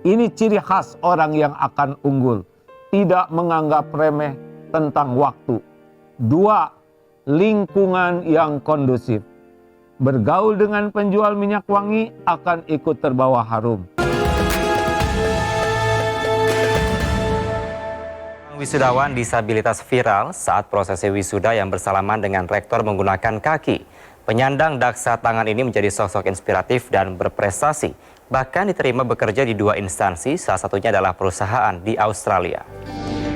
Ini ciri khas orang yang akan unggul. Tidak menganggap remeh tentang waktu. 2. Lingkungan yang kondusif. Bergaul dengan penjual minyak wangi akan ikut terbawa harum. Wisudawan disabilitas viral saat prosesi wisuda yang bersalaman dengan rektor menggunakan kaki. Penyandang daksa tangan ini menjadi sosok inspiratif dan berprestasi. Bahkan diterima bekerja di 2 instansi, salah satunya adalah perusahaan di Australia.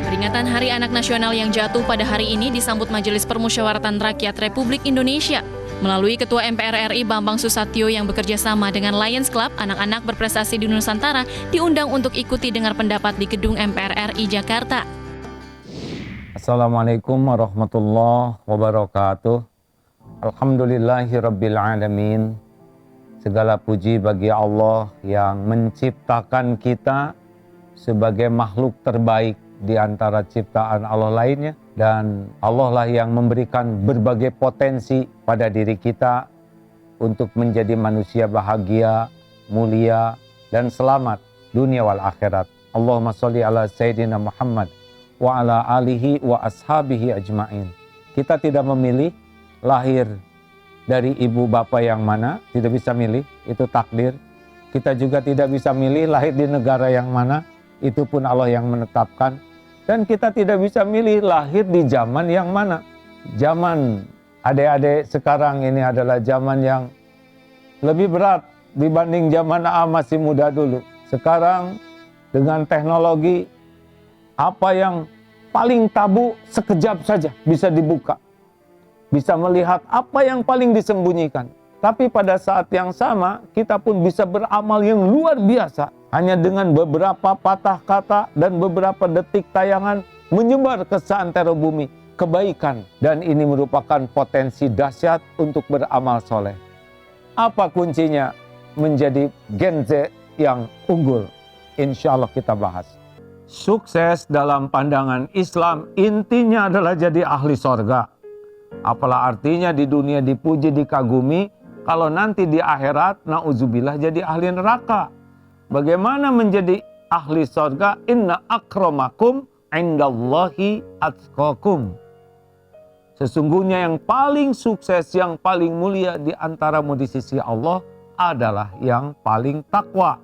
Peringatan Hari Anak Nasional yang jatuh pada hari ini disambut Majelis Permusyawaratan Rakyat Republik Indonesia. Melalui Ketua MPR RI Bambang Susatyo yang bekerja sama dengan Lions Club, anak-anak berprestasi di Nusantara diundang untuk ikuti dengar pendapat di Gedung MPR RI Jakarta. Assalamualaikum warahmatullahi wabarakatuh. Alhamdulillahirabbil alamin. Segala puji bagi Allah yang menciptakan kita sebagai makhluk terbaik di antara ciptaan Allah lainnya, dan Allah lah yang memberikan berbagai potensi pada diri kita untuk menjadi manusia bahagia, mulia, dan selamat dunia wal akhirat. Allahumma sholli ala Sayyidina Muhammad wa ala alihi wa ashabihi ajma'in. Kita tidak memilih lahir dari ibu bapak yang mana, tidak bisa milih, itu takdir. Kita juga tidak bisa milih lahir di negara yang mana, itu pun Allah yang menetapkan. Dan kita tidak bisa milih lahir di zaman yang mana. Zaman adik-adik sekarang ini adalah zaman yang lebih berat dibanding zaman masih muda dulu. Sekarang dengan teknologi, apa yang paling tabu sekejap saja bisa dibuka. Bisa melihat apa yang paling disembunyikan. Tapi pada saat yang sama, kita pun bisa beramal yang luar biasa. Hanya dengan beberapa patah kata dan beberapa detik tayangan menyebar ke seantero bumi kebaikan. Dan ini merupakan potensi dahsyat untuk beramal soleh. Apa kuncinya menjadi Gen Z yang unggul? Insya Allah kita bahas. Sukses dalam pandangan Islam intinya adalah jadi ahli sorga. Apalah artinya di dunia dipuji, dikagumi, kalau nanti di akhirat, na'udzubillah, jadi ahli neraka. Bagaimana menjadi ahli sorga? Inna akramakum indallahi atqakum. Sesungguhnya yang paling sukses, yang paling mulia di antaramu di sisi Allah adalah yang paling takwa.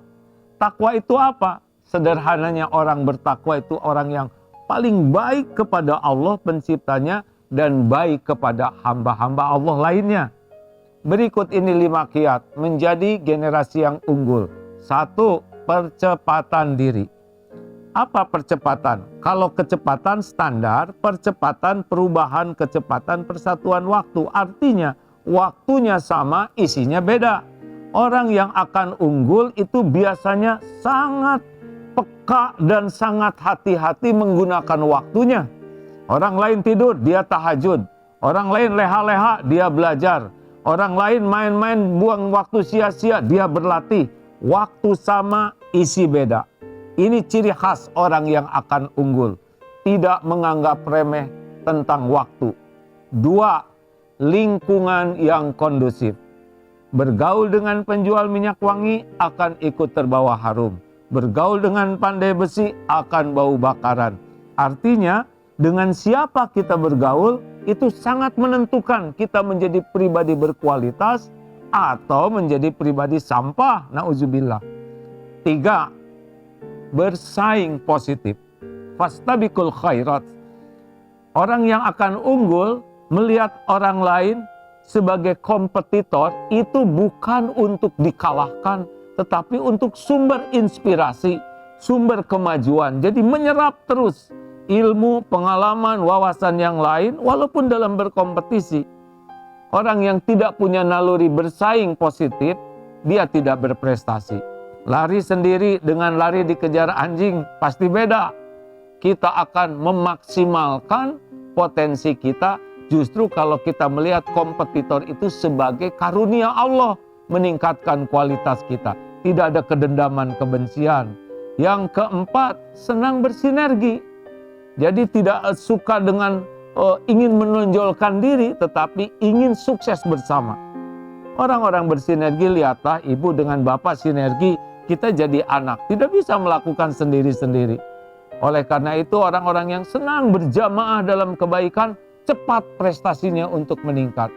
Takwa itu apa? Sederhananya orang bertakwa itu orang yang paling baik kepada Allah penciptanya dan baik kepada hamba-hamba Allah lainnya. Berikut ini 5 kiat menjadi generasi yang unggul. 1. Percepatan diri. Apa percepatan? Kalau kecepatan standar, percepatan perubahan kecepatan persatuan waktu. Artinya waktunya sama, isinya beda. Orang yang akan unggul itu biasanya sangat peka dan sangat hati-hati menggunakan waktunya. Orang lain tidur, dia tahajud. Orang lain leha-leha, dia belajar. Orang lain main-main, buang waktu sia-sia, dia berlatih. Waktu sama, isi beda. Ini ciri khas orang yang akan unggul. Tidak menganggap remeh tentang waktu. 2. Lingkungan yang kondusif. Bergaul dengan penjual minyak wangi akan ikut terbawa harum. Bergaul dengan pandai besi akan bau bakaran. Artinya, dengan siapa kita bergaul, itu sangat menentukan kita menjadi pribadi berkualitas atau menjadi pribadi sampah. Na'udzubillah. 3. Bersaing positif. Fastabiqul khairat. Orang yang akan unggul melihat orang lain sebagai kompetitor itu bukan untuk dikalahkan, tetapi untuk sumber inspirasi, sumber kemajuan. Jadi menyerap terus ilmu, pengalaman, wawasan yang lain walaupun dalam berkompetisi. Orang yang tidak punya naluri bersaing positif, dia tidak berprestasi. Lari sendiri dengan lari dikejar anjing pasti beda. Kita akan memaksimalkan potensi kita justru kalau kita melihat kompetitor itu sebagai karunia Allah, meningkatkan kualitas kita. Tidak ada kedendaman, kebencian. Yang keempat, senang bersinergi. Jadi tidak suka dengan ingin menonjolkan diri, tetapi ingin sukses bersama. Orang-orang bersinergi, lihatlah ibu dengan bapak sinergi, kita jadi anak, tidak bisa melakukan sendiri-sendiri. Oleh karena itu orang-orang yang senang berjamaah dalam kebaikan, cepat prestasinya untuk meningkat.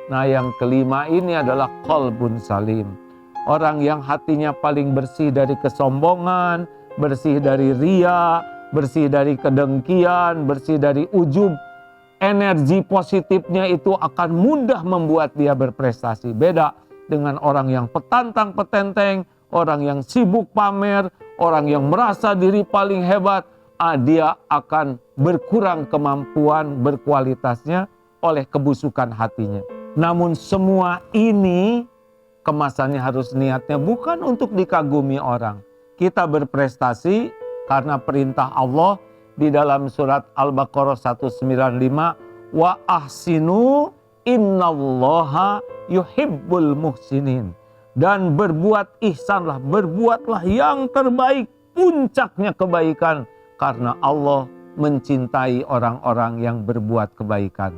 Nah yang kelima ini adalah qalbun salim. Orang yang hatinya paling bersih dari kesombongan, bersih dari ria, bersih dari kedengkian, bersih dari ujub. Energi positifnya itu akan mudah membuat dia berprestasi. Beda dengan orang yang petantang petenteng, orang yang sibuk pamer, orang yang merasa diri paling hebat. Dia akan berkurang kemampuan berkualitasnya oleh kebusukan hatinya. Namun semua ini kemasannya harus niatnya bukan untuk dikagumi orang. Kita berprestasi karena perintah Allah di dalam surat Al-Baqarah 195, wa ahsinu innallaha yuhibbul muhsinin. Dan berbuat ihsanlah, berbuatlah yang terbaik, puncaknya kebaikan, karena Allah mencintai orang-orang yang berbuat kebaikan.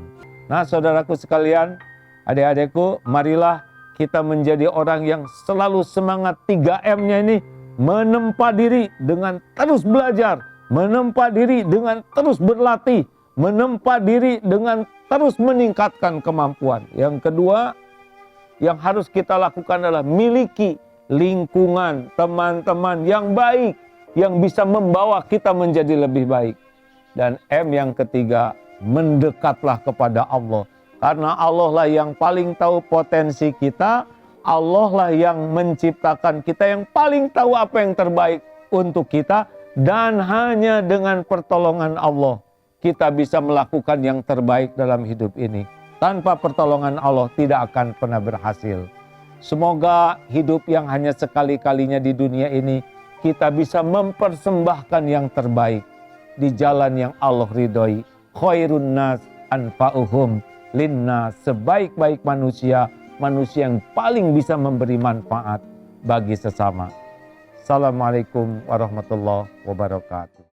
Nah saudaraku sekalian, adik-adikku, marilah kita menjadi orang yang selalu semangat 3M-nya ini, menempa diri dengan terus belajar, menempa diri dengan terus berlatih, menempa diri dengan terus meningkatkan kemampuan. Yang kedua, yang harus kita lakukan adalah miliki lingkungan, teman-teman yang baik, yang bisa membawa kita menjadi lebih baik. Dan M yang ketiga, mendekatlah kepada Allah. Karena Allah lah yang paling tahu potensi kita, Allah lah yang menciptakan kita, yang paling tahu apa yang terbaik untuk kita. Dan hanya dengan pertolongan Allah, kita bisa melakukan yang terbaik dalam hidup ini. Tanpa pertolongan Allah tidak akan pernah berhasil. Semoga hidup yang hanya sekali-kalinya di dunia ini, kita bisa mempersembahkan yang terbaik di jalan yang Allah ridhoi. Khairun nas anfa'uhum linnas. Sebaik-baik manusia, manusia yang paling bisa memberi manfaat bagi sesama. Assalamualaikum warahmatullahi wabarakatuh.